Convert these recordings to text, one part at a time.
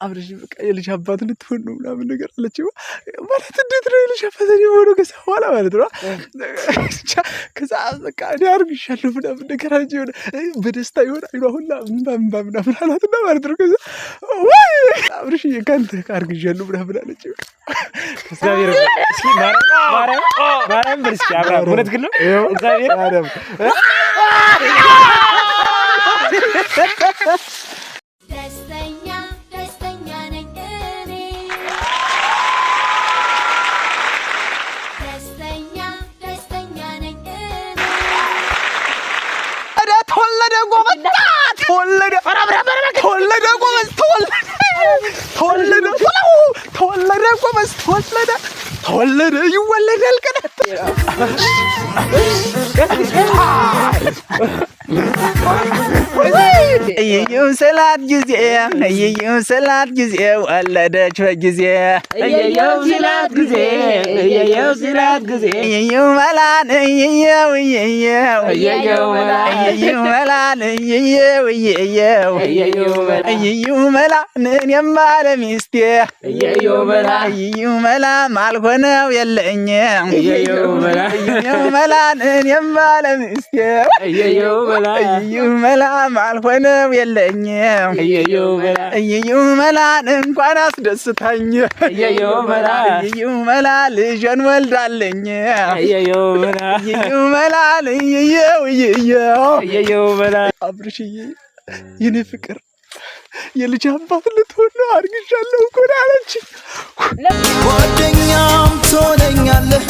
አብረሽ በቃ የልጅ አባት ልትሆን ነው ምናምን ነገር አለችው ማለት እንዴት ነው የልጅ አባት ሊሆን ከዛ በኋላ ማለት ነው ከዛ በቃ እኔ አርግሻለሁ ምናምን ነገር አለች ይሆን በደስታ ይሆን አይኗ ሁላ ምናምን አላትና ማለት ነው ከዛ ወይ አብረሽ የካንተ አርግሻለሁ ምናምን አለችው እግዚአብሔር እስኪ ማርያም በርስኪ አብራ እውነት ግን ነው እግዚአብሔር ማርያም ደስተኛ ነኝ እኔ ደስተኛ ነኝ እኔ አዳ ተወለደ ጎበዝ ተወለደ ጎበዝ ተወለደ ይወለዳል ቀናት እየው ሰላት ጊዜ ወለደች በጊዜ እየው ሰላት ጊዜ እየው መላን እየው መላን እየው መላን የማለ ሚስቴ እየው መላ ማልሆነው የለኝም እየው መላን የማለ ሚስቴ እየው መላ ማልሆነው የለኝም እየው መላን እንኳን አስደስታኝ እየው መላ ልጅን ወልዳለኝ እየው መላን እየው መላ አብርሽዬ የኔ ፍቅር የልጅ አባት ልትሆን ነው አርግሻለሁ እኮ አለች ጓደኛም ትሆነኛለህ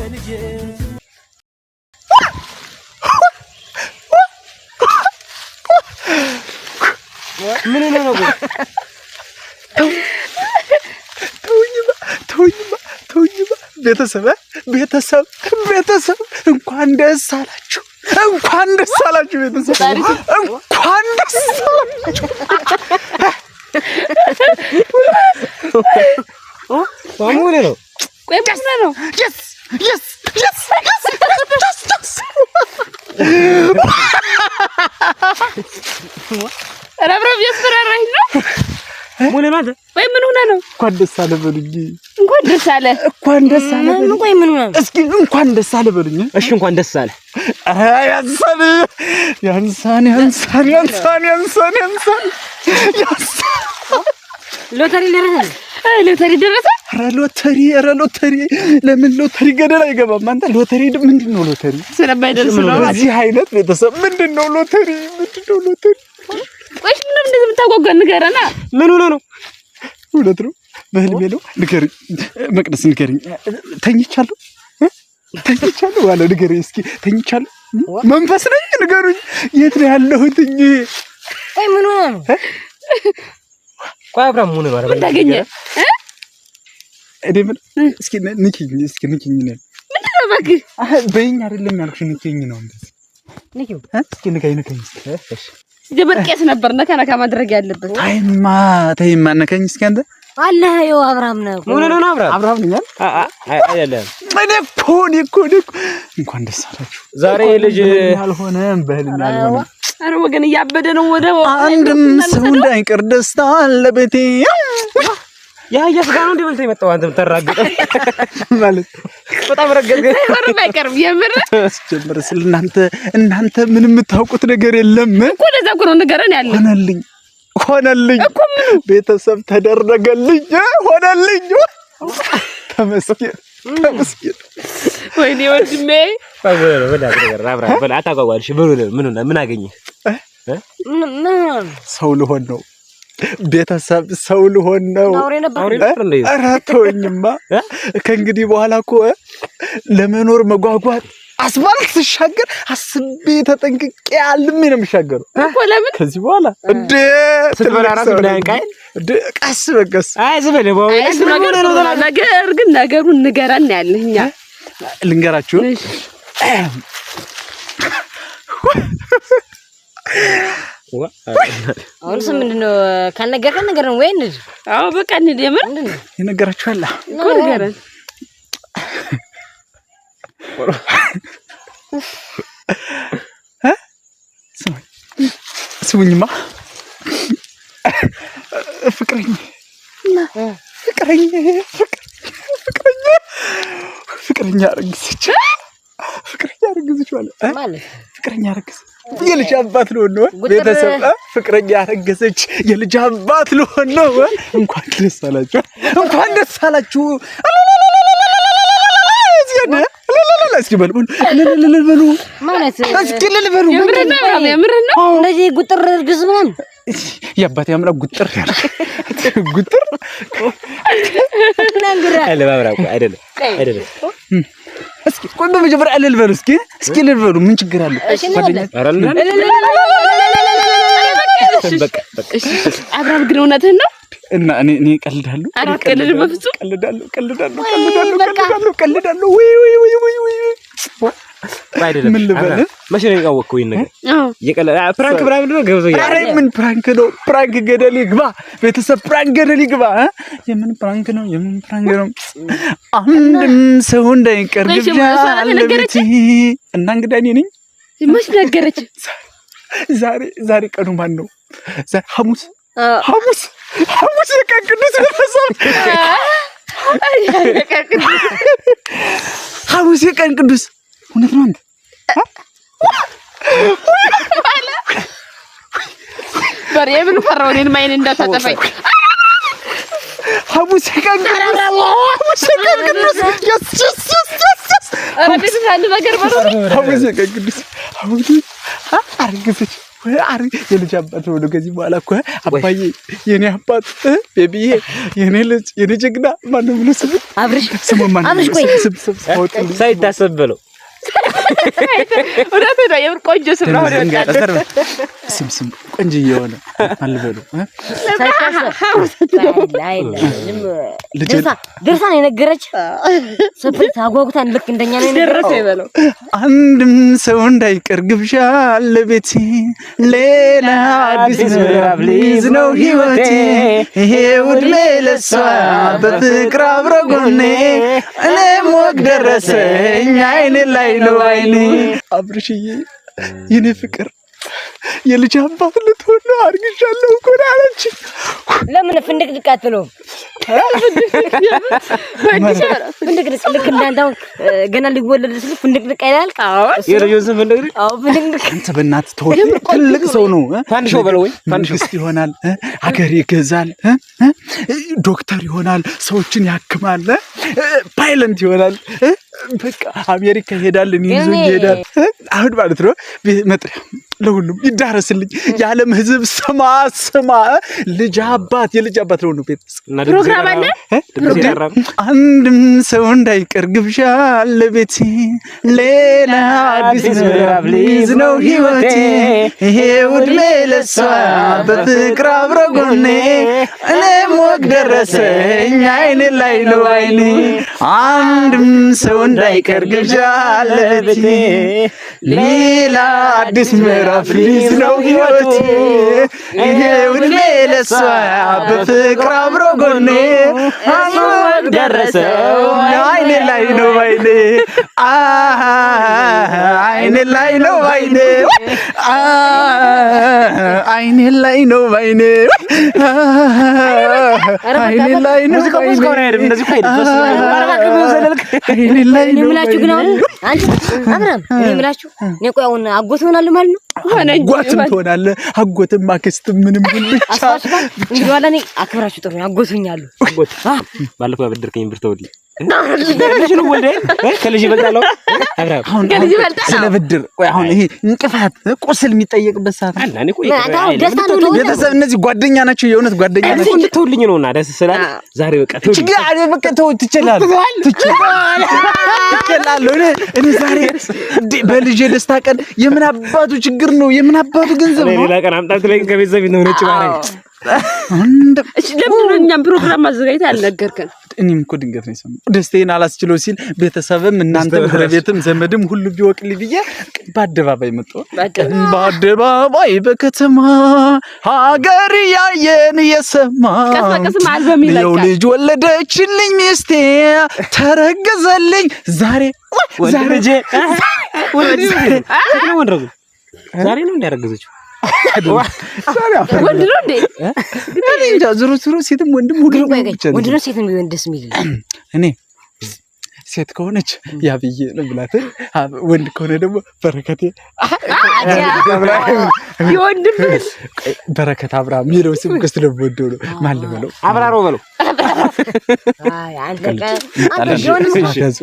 ልጄ ምን ነው ተውኝማ ቤተሰብ እንኳን ደስ አላችሁ ቤተሰብ እንኳን ደስ አላችሁ ማሙኔ ነው ቆይ ብቻ ነው yes ረብረብ ያስፈራራኝ ነው ሙኔ ማለት ወይ ምን ሆነ ነው እንኳን ደስ አለ በሉኝ እንኳን ደስ አለ ቆይ ምን ሆነ እስኪ እንኳን ደስ አለ በሉኝ እሺ እንኳን ደስ አለ ያንሳን ሎተሪ ደረሰ ኧረ ሎተሪ ለምን ሎተሪ ገደል አይገባም አንተ ሎተሪ ምንድነው ሎተሪ ስለማይደርስ ነው እዚህ አይነት ቤተሰብ ምንድነው ሎተሪ ወይስ ምን እንደምታጓጓ ንገረና ምን ሆነ ነው እውነት ነው በህልሜ ነው ንገሪኝ መቅደስ ንገሪኝ ተኝቻለሁ ዋለ ንገሪኝ እስኪ ተኝቻለሁ መንፈስ ነኝ ንገሩኝ የት ነው ያለሁት ወይ ምን ሆነ ነው ቆይ አብራም ሆነ ነው ምን ታገኘ እዴምን እስኪ ንኪኝ ነው ምንድነው እባክህ በእኛ አይደለም ያልኩሽ ንኪኝ ነው እንደዚህ ንኪው እስኪ ንካኝ እሺ ጀበርቄስ ነበር ነካ ማድረግ ያለበት ተይማ ነካኝ እስኪ አንተ አላህ ይው አብራም ነው ምን ነው አብራም ነኝ አይደለም እኔ እኮ እንኳን ደስ አላችሁ ዛሬ ልጅ አልሆነም በህልም ያልሆነ አረ ወገን ያበደ ነው ወደ አንድም ሰው እንዳይቀር ደስታ አለበቴ ያ ያስጋ ነው እንደበልተ የመጣው አንተም ተራገጠ ማለት በጣም ረገገ ወርም አይቀርም የምር ጀምር እናንተ ምንም የምታውቁት ነገር የለም እኮ ለዛ እኮ ነው ነገረን ያለ ሆነልኝ እኮ ምን ቤተሰብ ተደረገልኝ ሆነልኝ ተመስገን ወይኔ ወንድሜ በላ አታጓጓልሽ ምን አገኘህ ሰው ልሆን ነው ቤተሰብ ሰው ልሆን ነው ኧረ ተወኝማ ከእንግዲህ በኋላ እኮ ለመኖር መጓጓት አስባልክ ሲሻገር አስቤ ተጠንቅቄ አልሜ ነው የምሻገረው እኮ ለምን ከዚህ በኋላ ስትበላ ራስ ብላን ቃል ቀስ በቀስ አይ ዝበለ ነገር ግን ነገሩን ንገረን ያለኛ ልንገራችሁ አሁንስ ምንድነው ካነገርከን ነገር ነው ወይ እንዴ አዎ በቃ እንዴ የምር የነገራችሁ አላ እኮ ንገረን ስሙኝማ ፍቅረኛ አረገዘች ማለት ፍቅረኛ አረገዘች የልጅ አባት ልሆን ነው ቤተሰብ ፍቅረኛ አረገዘች የልጅ አባት ልሆን ነው እንኳን ደስ አላችሁ እስኪ በሉ ማለት እስኪ ልልበሉ የምር ነው እንደዚህ ጉጥር እርግዝ ምናምን የአባቴ አምላክ ጉጥር አይደለም እስኪ ቆይ በመጀመሪያ ልልበሉ እስኪ ልልበሉ ምን ችግር አለ አብራም ግን እውነትህን ነው እና እኔ ቀልዳለሁ አራቀልልም በፍጹም ቀልዳለሁ አይደለም ምን ልበል መቼ ነው ያወቅከው ይሄን ነገር የቀለለ ፕራንክ ብራም ነው ገብዘኛ አሬ ምን ፕራንክ ነው ፕራንክ ገደል ይግባ ቤተሰብ ፕራንክ ገደል ይግባ የምን ፕራንክ ነው አንድም ሰው እንዳይቀር ግብዣ አለበት እና እንግዲህ እኔ ነኝ መች ነገረች ዛሬ ቀኑ ማን ነው ሐሙስ የቀን ቅዱስ ቤተሰብ ሐሙስ የቀን ቅዱስ እውነት ነው አንተ በሬ ምን ፈራው እኔን ማይን እንዳታጠፋኝ ሐሙስ የቀን ቅዱስ ኧረ ቤት አንድ ነገር በለው ሐሙስ የቀን ቅዱስ አረገዘች የልጅ አባት ሆኖ ከዚህ በኋላ እኮ አባዬ የኔ አባት ቤቢዬ የኔ ልጅ የኔ ጀግና ማነው ብሎ ስም አብርሽ ቆይ ሳይታሰብ በለው ወዳተ ነው የምር ቆንጆ ስም ነው ወዳተ ስም ቆንጆ የሆነ አልበሉ ድርሳን የነገረች ሰፈር ታጓጉታን ልክ እንደኛ ነው ደረሰ ይበለው አንድም ሰው እንዳይቀር ግብዣ ለቤቴ ሌላ አዲስ ምዕራፍ ሊይዝ ነው ህይወቴ ይሄ ውድሜ ለሷ በፍቅር አብሮ ጎኔ እኔም ወግ ደረሰኝ አይኔ ላይ ነው አይኔ አብርሽዬ የኔ ፍቅር የልጅ አባት ልትሆን ነው አርግሻለሁ እኮ አለች ለምን ፍንድቅድቅ አትለውም ፍንድቅድቅ ልክ እንዳንተው ገና ሊወለድ ስል ፍንድቅድቅ አይላል የልጁን ስም ፍንድቅድቅ ፍንድቅድቅ አንተ በእናትህ ተወው ትልቅ ሰው ነው ፋንድ ሾው በለው ወይ መንግስት ይሆናል ሀገር ይገዛል ዶክተር ይሆናል ሰዎችን ያክማል ፓይለንት ይሆናል በቃ አሜሪካ ይሄዳልን ይዞ ይሄዳል አሁን ማለት ነው መጥሪያ ለሁሉም ይዳረስልኝ የዓለም ህዝብ ስማ ልጅ አባት የልጅ አባት ነው ቤት ፕሮግራም አለ አንድም ሰው እንዳይቀር ግብዣ ለቤቴ ሌላ አዲስ ምዕራፍ ሊይዝ ነው ህይወቴ ይሄ ውድሜ ለሷ በፍቅር አብሮ ጎኔ እኔም ወግ ደረሰኝ አይኔ ላይ ነው አይኔ አንድም ሰው እንዳይቀር ግብዣ ለቤቴ ሌላ አዲስ ምዕራፍ ሊይዝ ነው ህይወቴ ይሄ ውድሜ ለሷ በፍቅር አብሮ ጎኔ ወግ ደረሰው አይኔ ላይ ነው አይኔ አይኔ ላይ ነው አይኔ አይኔ ላይ ነው አይኔ አይኔ ላይ ነው ሙዚቃው አይደለም እንደዚህ ቆይ አይኔ ላይ ነው የምላችሁ ግን አሁን አንቺ አብራም የምላችሁ እኔ ቆይ አሁን አጎት ሆናለሁ ማለት ነው አጎትም ትሆናለህ አጎትም አክስትም ምንም ብቻ እንዲዋላ እኔ አክብራችሁ ጥሩ አጎቱኛለሁ አጎት ባለፈው ያበደርከኝ ብር ተወልኝ ልጅ ነው ወልደ ከልጅ ይበልጣል አብራም አሁን ስለ ብድር ቆይ አሁን ይሄ እንቅፋት ቁስል የሚጠየቅበት ሰዓት አና እኔ ቆይ ቤተሰብ እነዚህ ጓደኛ ናቸው የእውነት ጓደኛ ናቸው እንድትውልኝ ነውና ደስ ስላለ ዛሬ በቃ ችግር አለ በቃ ተው ትችላለህ እኔ ዛሬ በልጄ ደስታ ቀን የምን አባቱ ችግር ነው የምን አባቱ ገንዘብ ነው ሌላ ቀን አምጣት ላይ ከቤተሰብ ነው ነጭ ማረኝ እሺ ለምን እኛም ፕሮግራም ማዘጋጀት አልነገርከን እኔም እኮ ድንገት ነው የሰማሁት ደስታዬን አላስችለው ሲል ቤተሰብም እናንተም ጎረቤትም ዘመድም ሁሉ ቢወቅልኝ ብዬ በአደባባይ መጣሁ በአደባባይ በከተማ ሀገር ያየን የሰማ ቀስቀስም አልበም ይለቃል የው ልጅ ወለደችልኝ ሚስቴ ተረገዘልኝ ዛሬ ልጄ ዛሬ ነው እንዳረገዘችው ወንድ ነው እንዴ? እኔ እንጃ ዙሩ ሴትም ወንድም ሁሉ ወንድ ነው ሴት ነው ደስ የሚል እኔ ሴት ከሆነች ያብዬ ለብላት ወንድ ከሆነ ደግሞ በረከቴ የወንድም በረከት አብርሃም ይለው ስም ከስተለወዶ ነው ማን ልበለው አብራሮ በለው አይ አንተ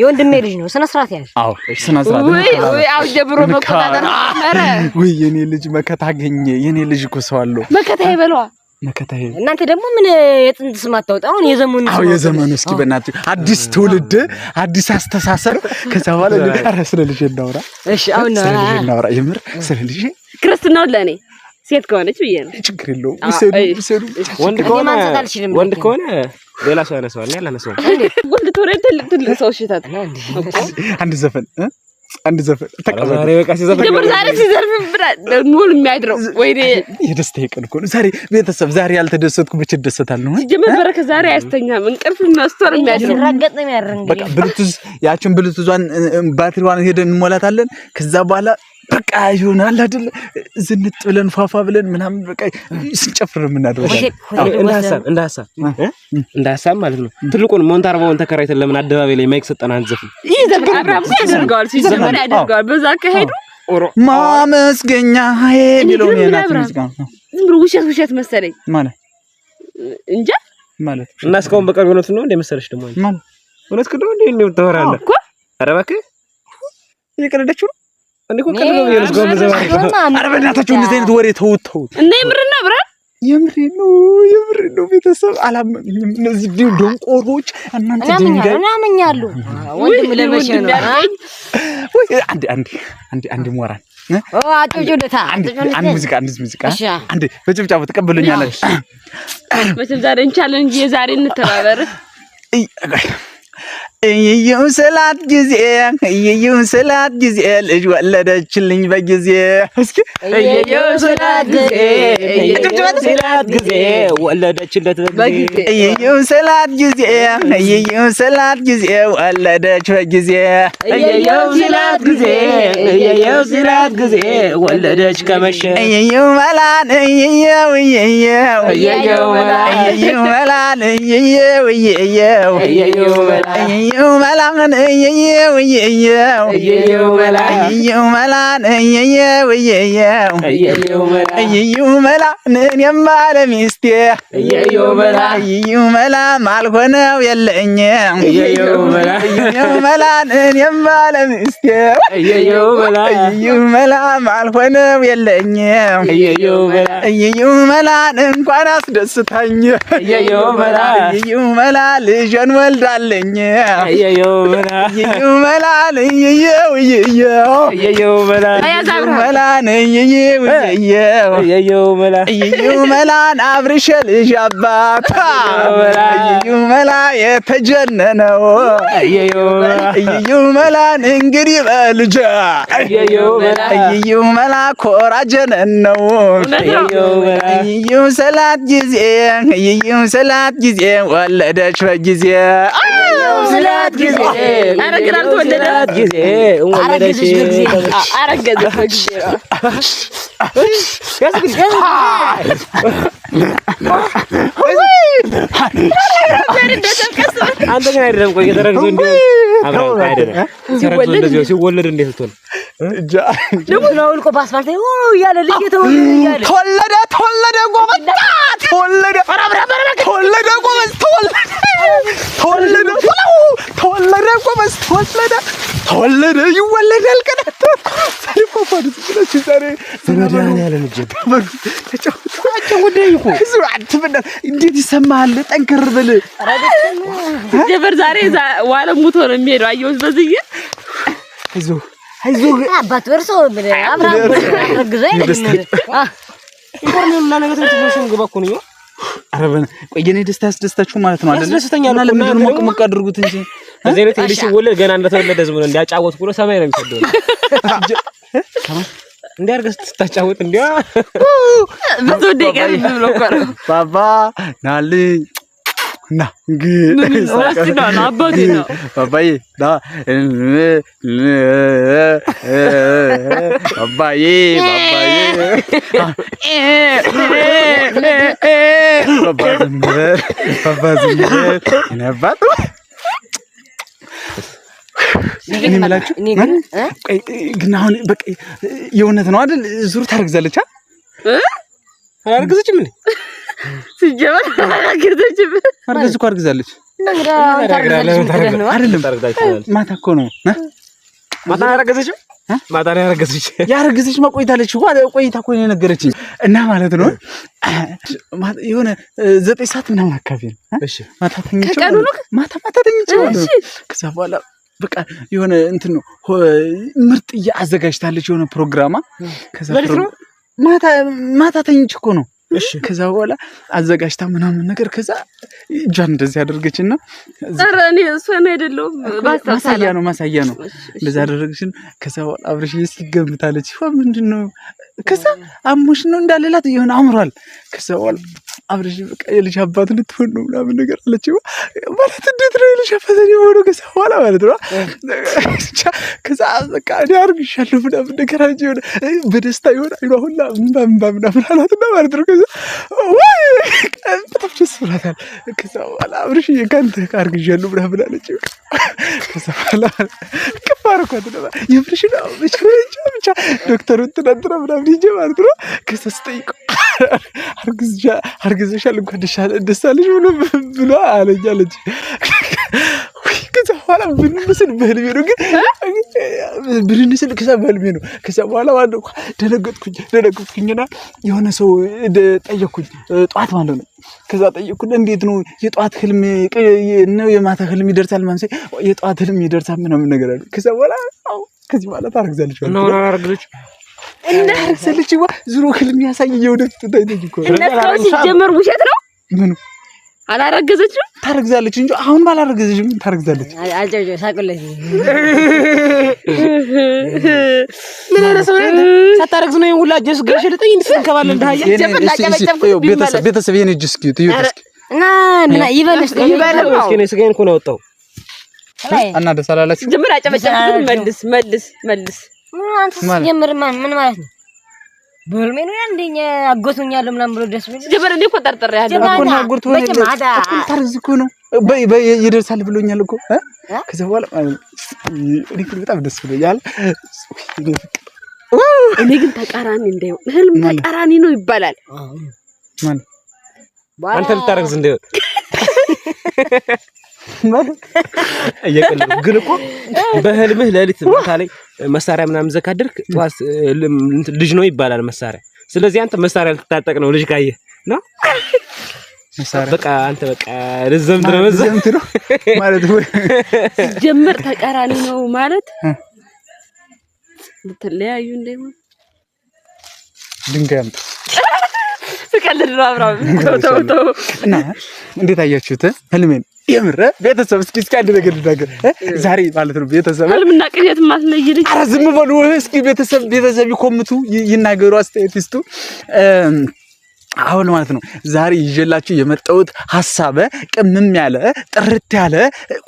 የወንድሜ ልጅ ነው ስነ ስርዓት ያዝ አዎ ስነ ስርዓት ወይ አው ጀብሮ መቆጣጠር ኧረ ወይ የኔ ልጅ መከታ አገኘ የኔ ልጅ እኮ ሰው አለው መከታ ይበለዋ መከታዬ እናንተ ደግሞ ምን የጥንት ስም አታውጣ አሁን የዘመኑ አዎ የዘመኑ እስኪ በእናትህ አዲስ ትውልድ አዲስ አስተሳሰብ ከዛ በኋላ ልጅ ስለ ልጅ እናውራ እሺ አሁን እናውራ የምር ስለ ልጅ ክርስትናው ለኔ ሴት ከሆነች ብዬ ነው ችግር የለውም ውሰዱ ወንድ ከሆነ ሌላ ሰው ያነሳዋል እኔ አላነሳውም ወንድ ተወረ ትልቅ ሰው ሽታት አንድ ዘፈን ተቀበል ዛሬ በቃ ሲዘፈን ደብር ዛሬ ሲዘርፍ ሙሉ የሚያድረው ወይኔ የደስታዬ ቀን እኮ ነው ዛሬ ቤተሰብ ዛሬ ያልተደሰትኩ ብቻ ደሰታለሁ ጀመር በረከ ዛሬ አያስተኛም እንቅልፍ ማስተር የሚያድረው ሲራገጥ ነው የሚያደርግ በቃ ብሉቱዝ ያችን ብሉቱዟን ባትሪዋን ሄደን እንሞላታለን ከዛ በኋላ በቃ ይሆናል አይደል ዝንጥ ብለን ፋፋ ብለን ምናምን በቃ ስንጨፍር ምናደርጋለን እንደ ሐሳብ ማለት ነው ትልቁን ሞንታርባውን ተከራይተን ለምን አደባባይ ላይ ማይክ ሰጠና አንዘፍን አብራም ያደርጋል ሲዘመር ያደርጋል በዛ ከሄዱ ማመስገኛ የሚለው ነው ያናት ዝም ብሎ ውሸት መሰለኝ ማለት እንጃ ማለት እና እስካሁን በቀር እውነት ነው እንደ መሰለሽ ደግሞ ማለት እውነት ከዶ እንደ ተወራለ እኮ ኧረ እባክህ እየቀለደችው ነው እንዴ ኮከለ ነው የልስጋው መዘባረቅ ኧረ በእናታችሁ እንደዚህ አይነት ወሬ ተውት እና የምርና ብራ የምሬ ነው ቤተሰብ አላመኝም እነዚህ ደንቆሮች እናንተ ድንጋይ እናመኛሉ ወንድም ለመሸ ነው ወይ አንድ ሞራል አጭጭውታ አንድ ሙዚቃ አንድ በጭብጫቡ ተቀበሉኛላችሁ መቼም ዛሬ እንቻለን እንጂ የዛሬ እንተባበር እየው ሰላት ጊዜ ልጅ ወለደችልኝ በጊዜ እስኪ እየው ሰላት ጊዜ ወለደችለት በጊዜ እየው ሰላት ጊዜ ወለደች በጊዜ እየው ሰላት ጊዜ ወለደች ከመሸ እየው መላን መላን የማለ ሚስቴ መላ ማልሆነው የለኝም መላን የማለ ሚስቴ መላ ማልሆነው የለኝም መላን እንኳን አስደስታኝ መላ ልጅን ወልዳለኝ መላን አብርሽ ልጅ አባት መላ የተጀነነው መላን እንግዲህ በልጃ መላ ኮራጀነን ነው ሰላት ጊዜ ወለደች በጊዜ ሰላት ጊዜ አረጋግጥ ወለደች ጊዜ ወለደች አረጋግጥ ጊዜ አንተ ግን አይደለም ቆይ የተረግዞ እንደ አብራው አይደለም ሲወለድ እንዴት ትሆን ደግሞ ነው ልቆ ባስፋልት ያለ ልጅ ተወለደ ጎበዝ ተወለደ ይወለዳል ቀደም ሰሪፋፋዱ ዛሬ ዘመዳን ያለ ልጅ ተጫውታቸው ወደይኩ አትበዳ እንዴት ይሰማሃል ጠንከር በል ጀበር ዛሬ ዋለ ሙቶ ነው የሚሄደው አየሁት በዚህ አይዞህ አባት ወርሶ አብራም ረግዞ አይደለም ኢንፎርሜሽን ነገር ትንሽ ግባኩ ነው አረበን ቆየኔ ደስታ ያስደስታችሁ ማለት ነው አይደል ያስደስተኛል እና ለምን ሞቅ አድርጉት እንጂ እዚህ ቤት ልጅ ሲወለድ ገና እንደተወለደ ዝም ብሎ እንዲያጫወት ብሎ ሰማይ ነው የሚሰደው እንዲያርገስ ተታጫወት እንዲያ ብዙ ደቂቃ ብሎ ቆረ ባባ ናልኝ ና እንግዲህ አባቴ ነው አባዬ ና አባዬ አባዬ እኔ የምላችሁ ግን አሁን በቃ የእውነት ነው አይደል? ዙሩ ታረግዛለች አላረገዘችም እንዴ? ሲጀመር አረገዝ እኮ አርግዛለች። አይደለም ማታ እኮ ነው ማታ ያረገዘችው ማታ ነው ያረገዘች። ያረገዘች ማቆይታለች እኮ ቆይታ እኮ ነው የነገረችኝ። እና ማለት ነው የሆነ 9 ሰዓት ምናምን አካባቢ ነው። እሺ ማታ ተኝቼ ከዛ በኋላ በቃ የሆነ እንትን ነው ምርጥ አዘጋጅታለች የሆነ ፕሮግራማ። ከዛ ማታ ተኝቼ እኮ ነው። እሺ ከዛ በኋላ አዘጋጅታ ምናምን ነገር ከዛ እጇን እንደዚህ አደረገችና ኧረ እኔ እሷን አይደለሁም ማሳያ ነው እንደዛ አደረገችን። ከዛ በኋላ አብረሽ ሲገምታለች ምንድነው ከዛ አሞሽ ነው እንዳለላት የሆነ አምሯል። ከዛ በኋላ አብረሽ በቃ የልጅ አባት ልትሆን ነው ምናምን ነገር አለችው። ማለት እንዴት ነው የልጅ አባት ሆኖ ከዛ በኋላ ማለት ነው ከዛ በቃ እኔ አርግሻለሁ ምናምን ነገር አለችው። በደስታ ይሆን አይኗ ሁላ ምናምን አላትና ማለት ነው። ከዛ ወይ በጣም ደስ ብሏታል። ከዛ በኋላ አብረሽ የካንተ አርግሻለሁ ምናምን አለችው። ከዛ በኋላ ከፋርኳት ነው የብርሽ ነው ብቻ ዶክተሩን ትናንትና ምናምን ሂጅ ማለት ነው። ከዛ ስጠይቀው አርግዘሻል እንኳን ደስ አለሽ ብሎ አለኝ አለች። ከዛ በኋላ ብንስል በህልሜ ነው ግን ብንስል ከዛ በህልሜ ነው። ከዛ በኋላ ማለት ነው ደነገጥኩኝና የሆነ ሰው ጠየቅኩኝ ጠዋት ማለት ነው። ከዛ ጠየቅኩኝ እንዴት ነው የጠዋት ህልም ነው የማታ ህልም ይደርሳል ማለት የጠዋት ህልም ይደርሳል ምናምን ነገር አለ። ከዛ በኋላ ከዚህ በኋላ ታረግዛለች ማለት ነው። አረግዘች ታረግዛለች ዙሮ ህልም ያሳየኝ ወደፊት ታይተኝ እኮ እናው ሲጀመር ውሸት ነው። ምኑ አላረገዘችም? ታረግዛለች እንጂ አሁን ባላረገዘችም ታረግዛለች። አልጨጭ ሳቅለኝ ምን አይነት ሰው ነው? ሳታረግዝ ነው ሁላ ጀስ ገሽ ልጠኝ እንድትንከባለ እንዳያ ቤተሰብ የኔ ጅስ ኪዩት እና ይበልሽ እስኪ ነው ስጋዬን እኮ ነው ወጣው እና ደስ አላላችሁ? ጀምር አጨበጨብኩት። መልስ አንተ ሲጀምር ምን ማለት ነው? በህልሜ ነው እንደኛ አጎቱኛል ምናምን ብሎ ደስ ብሎ ጀምር እንዴ እኮ ጠርጥሬ ያለው እኮ ነው አጎቱ ታርዝ እኮ ነው ይደርሳል ብሎኛል እኮ ከዛ በኋላ እኔ በጣም ደስ ብሎኛል። እኔ ግን ተቃራኒ እንደው ህልም ተቃራኒ ነው ይባላል ማለት አንተ ልታረግዝ እንደው እየቀለድኩ ግን እኮ በህልምህ ሌሊት ማታ ላይ መሳሪያ ምናምን ዘካድርክ ጧት ልጅ ነው ይባላል መሳሪያ። ስለዚህ አንተ መሳሪያ ልትታጠቅ ነው ልጅ ካየህ ነው መሳሪያ በቃ አንተ በቃ ለዘምት ነው ማለት ወይ ጀምር ተቃራኒ ነው ማለት ልትለያዩ እንደሆነ ድንጋይ አምጥ ተቀልድ ነው አብራው ተው እና እንዴት አያችሁት ህልሜን? የምረ ቤተሰብ እስኪ አንድ ነገር ዛሬ ማለት ነው ቤተሰብ ህልምና ቅዠት ማስለይልኝ። ኧረ ዝም በሉ እስኪ ቤተሰብ ይኮምቱ ይናገሩ አስተያየት ይስጡ። አሁን ማለት ነው ዛሬ ይዤላችሁ የመጣሁት ሐሳብ ቅምም ያለ ጥርት ያለ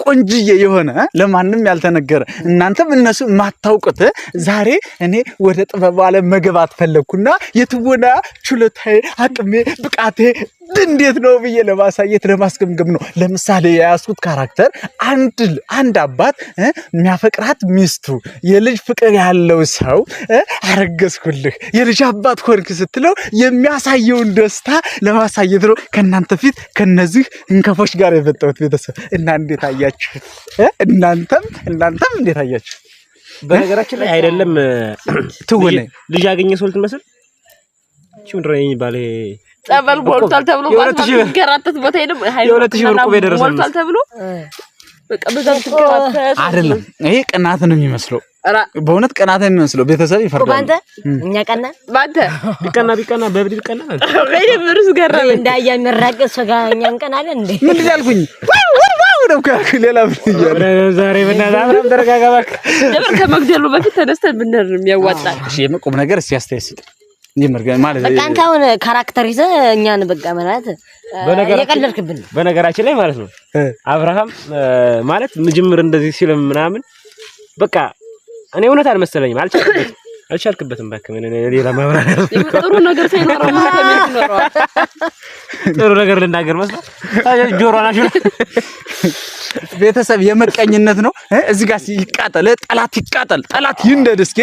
ቆንጅዬ የሆነ ለማንም ያልተነገረ እናንተም እነሱ ማታውቁት ዛሬ እኔ ወደ ጥበብ ዓለም መግባት ፈለኩና የትወና ችሎታዬ አቅሜ ብቃቴ እንዴት ነው ብዬ ለማሳየት ለማስገምገም ነው። ለምሳሌ የያዝኩት ካራክተር አንድ አባት የሚያፈቅራት ሚስቱ የልጅ ፍቅር ያለው ሰው አረገዝኩልህ የልጅ አባት ሆንክ ስትለው የሚያሳየውን ደስታ ለማሳየት ነው ከናንተ ፊት ከነዚህ እንከፎች ጋር የመጣሁት ቤተሰብ። እና እንዴት አያችሁ? እናንተም እንዴት አያችሁ? በነገራችን ላይ አይደለም ትወነ ልጅ ያገኘ ሰው ልትመስል ቹንድራኝ ባለ ጸበል ሞልቷል ተብሎ ገራተት ቦታ ሄደ የሁለት ሺህ ብር ቆቤ ደረሰ ሞልቷል ተብሎ በቃ በዛም ትከራተት አይደለም። ይሄ ቅናት ነው የሚመስለው በእውነት ቅናት ነው የሚመስለው። ቤተሰብ ይፈርዳል። ባንተ እኛ ቀና ባንተ ቢቀና በብድ ቢቀና ወይ ምርስ ገረመ እንዳያ የሚራቀስ ሰጋ እኛ እንቀናለን እንዴ? ምን ያልኩኝ ነው ሌላ ዛሬ በእናትህ አብረን ተረጋጋባክ። ጀምር ከመግደሉ በፊት ተነስተን ብንር የሚያዋጣል። እሺ የመቆም ነገር እስቲ አስተያየት ይመርገን ማለት በቃ አንተ አሁን ካራክተር ይዘህ እኛን በቃ ማለት የቀለድክብን በነገራችን ላይ ማለት ነው። አብርሃም ማለት ምጅምር እንደዚህ ሲልም ምናምን በቃ እኔ እውነት አልመሰለኝም። አልቻልክበትም ባክ ምን ሌላ ማብራሪያ ጥሩ ነገር ሳይኖረው ማለት ነው። ጥሩ ነገር ልናገር መስሎህ ጆሮና ቤተሰብ የመቀኝነት ነው። እዚህ ጋር ይቃጠል ጠላት ይንደድ። እስኪ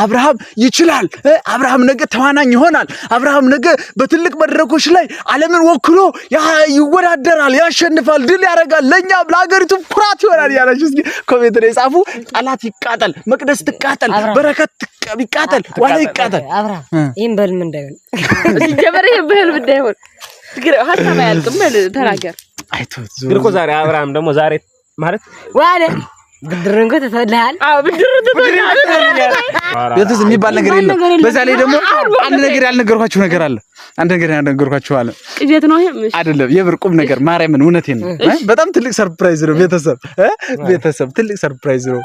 አብርሃም ይችላል። አብርሃም ነገ ተዋናኝ ይሆናል። አብርሃም ነገ በትልቅ መድረኮች ላይ ዓለምን ወክሎ ይወዳደራል፣ ያሸንፋል፣ ድል ያደርጋል፣ ለኛም ለሀገሪቱ ኩራት ይሆናል ያላችሁ እስኪ ኮሜንት ላይ ጻፉ። ጠላት ይቃጠል፣ መቅደስ ትቃጠል፣ በረከት ይቃጠል፣ ዋላ ይቃጠል። አብርሃም ይሄን በህልም እንዳይሆን ሲጀመር ይሄን በህልም እንዳይሆን ሀሳብ አያልቅም። ተናገር። ግን እኮ ዛሬ አብርሃም ደግሞ ዛሬ ማለት ዋለ ብድርን እኮ ተተወልሃል። አዎ ብድርን ተተወልሃል። ቤተሰብ የሚባል ነገር የለም። በዛ ላይ ደግሞ አንድ ነገር ያልነገርኳችሁ ነገር አለ። አንድ ነገር ያልነገርኳችሁ አለ። ቅዠት ነው ይሄ አይደለም፣ የብር ቁም ነገር ማርያምን፣ እውነቴን ነው። በጣም ትልቅ ሰርፕራይዝ ነው ቤተሰብ ትልቅ ሰርፕራይዝ ነው።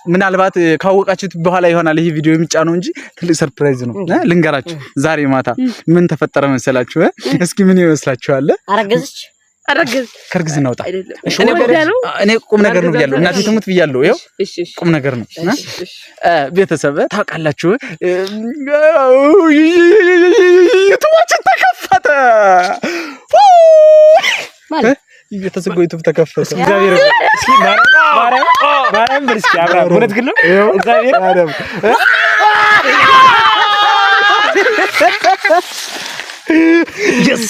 ምናልባት ካወቃችሁት በኋላ ይሆናል ይሄ ቪዲዮ የሚጫነው እንጂ ትልቅ ሰርፕራይዝ ነው። ልንገራችሁ፣ ዛሬ ማታ ምን ተፈጠረ መሰላችሁ? እስኪ ምን ይመስላችኋል? አረገዝ ከርግዝና ወጣ። እኔ ቁም ነገር ነው ብያለሁ። እናቴ ትሙት ብያለሁ። ይኸው ቁም ነገር ነው። ቤተሰብ ታውቃላችሁ፣ ዩቲዩብ ተከፈተ ማለት የተዘጋው ዩቲዩብ ተከፈተ። እግዚአብሔር እስኪ ማርያም ብርስኪ አብራም እውነት ግን ነው። እግዚአብሔር ማርያም yes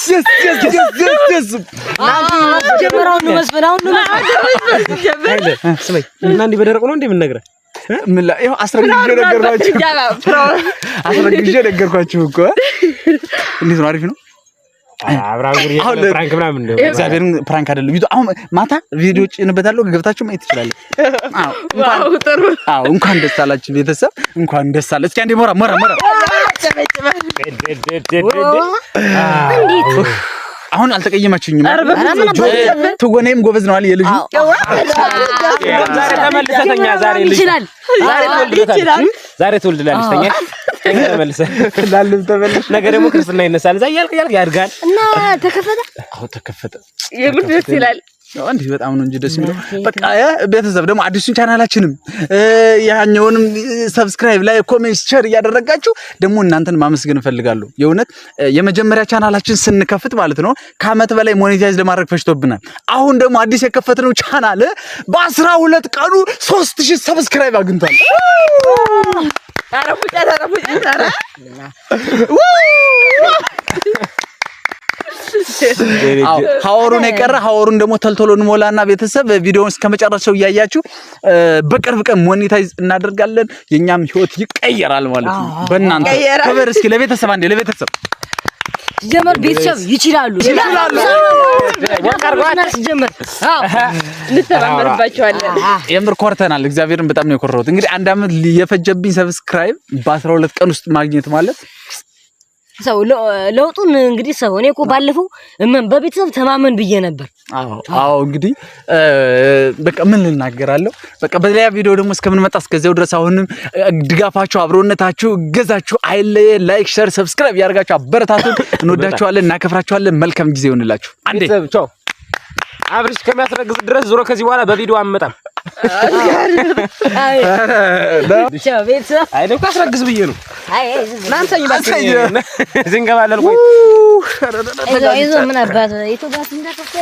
ጀመራው ነው መስፈናው ነው ስማኝ እና እንዲህ በደረቁ ነው እንደምንነግረህ ምን ላይ ይሄው አስረግጄ ነገርኳችሁ እኮ እንዴት ነው? አሪፍ ነው። አብራም ጉሪ ፕራንክ ምናምን ነው። እግዚአብሔርን ፕራንክ አይደለም። አሁን ማታ ቪዲዮ ጭንበታለሁ፣ ገብታችሁ ማየት ትችላላችሁ። እንኳን ደስ አላችሁ ቤተሰብ፣ እንኳን ደስ አለ። እስኪ አንዴ ሞራ አሁን አልተቀየማችሁኝም? ትወናይም ጎበዝ ነው አለ የልጁ። ዛሬ ተመልሰተኛ ዛሬ ልጅ ዛሬ ትወልዳለች። ተኛ ተመልሰህ ነገ ደግሞ ክርስትና ይነሳል። እዛ እያልክ ያድጋል እና ተከፈተ። አዎ ተከፈተ። የምን ደስ ይላል። እንዴ በጣም ነው እንጂ ደስ የሚለው። በቃ ቤተሰብ ደግሞ አዲሱን ቻናላችንም ያኛውንም ሰብስክራይብ፣ ላይ ኮሜንት፣ ሼር እያደረጋችሁ ደግሞ እናንተን ማመስገን እፈልጋለሁ። የእውነት የመጀመሪያ ቻናላችን ስንከፍት ማለት ነው ከአመት በላይ ሞኔታይዝ ለማድረግ ፈጅቶብናል። አሁን ደግሞ አዲስ የከፈትነው ቻናል በ12 ቀኑ 3000 ሰብስክራይብ አግኝቷል። አረፉ ሀወሩን የቀረ ሀወሩን ደግሞ ተልተሎ እንሞላና ቤተሰብ ቪዲዮውን እስከመጨረሻው እያያችሁ በቅርብ ቀን ሞኔታይዝ እናደርጋለን። የኛም ህይወት ይቀየራል ማለት ነው። በእናንተ ከበር እስኪ ለቤተሰብ አንዴ ለቤተሰብ ጀመር ቤተሰብ ይችላሉ ወቀርጓና ጀመር እንተባበርባቸዋለን። የምር ኮርተናል። እግዚአብሔርን በጣም ነው የኮረሁት። እንግዲህ አንድ አመት የፈጀብኝ ሰብስክራይብ በ12 ቀን ውስጥ ማግኘት ማለት ሰው ለውጡን እንግዲህ ሰው እኔ እኮ ባለፈው በቤተሰብ ተማመን ብዬ ነበር። አዎ እንግዲህ በቃ ምን ልናገራለሁ። በቃ በሌላ ቪዲዮ ደግሞ እስከምንመጣ እስከዚያው ድረስ አሁንም ድጋፋችሁ፣ አብሮነታችሁ፣ እገዛችሁ አይለየ። ላይክ፣ ሼር፣ ሰብስክራይብ ያደርጋችሁ አበረታቱን። እንወዳችኋለን፣ እናከብራችኋለን። መልካም ጊዜ ይሁንላችሁ። አንዴ ቻው። አብርሽ ከሚያስረግዝ ድረስ ዞሮ ከዚህ በኋላ በቪዲዮ አንመጣም። ቻው ቤተሰብ። አይ ነው ካስረግዝ ብዬ ነው። አይ እናንተኝ ባሰኝ ዝንገባለል ቆይ አይዞ ምን አባት ኢትዮጵያ እንደከፈተ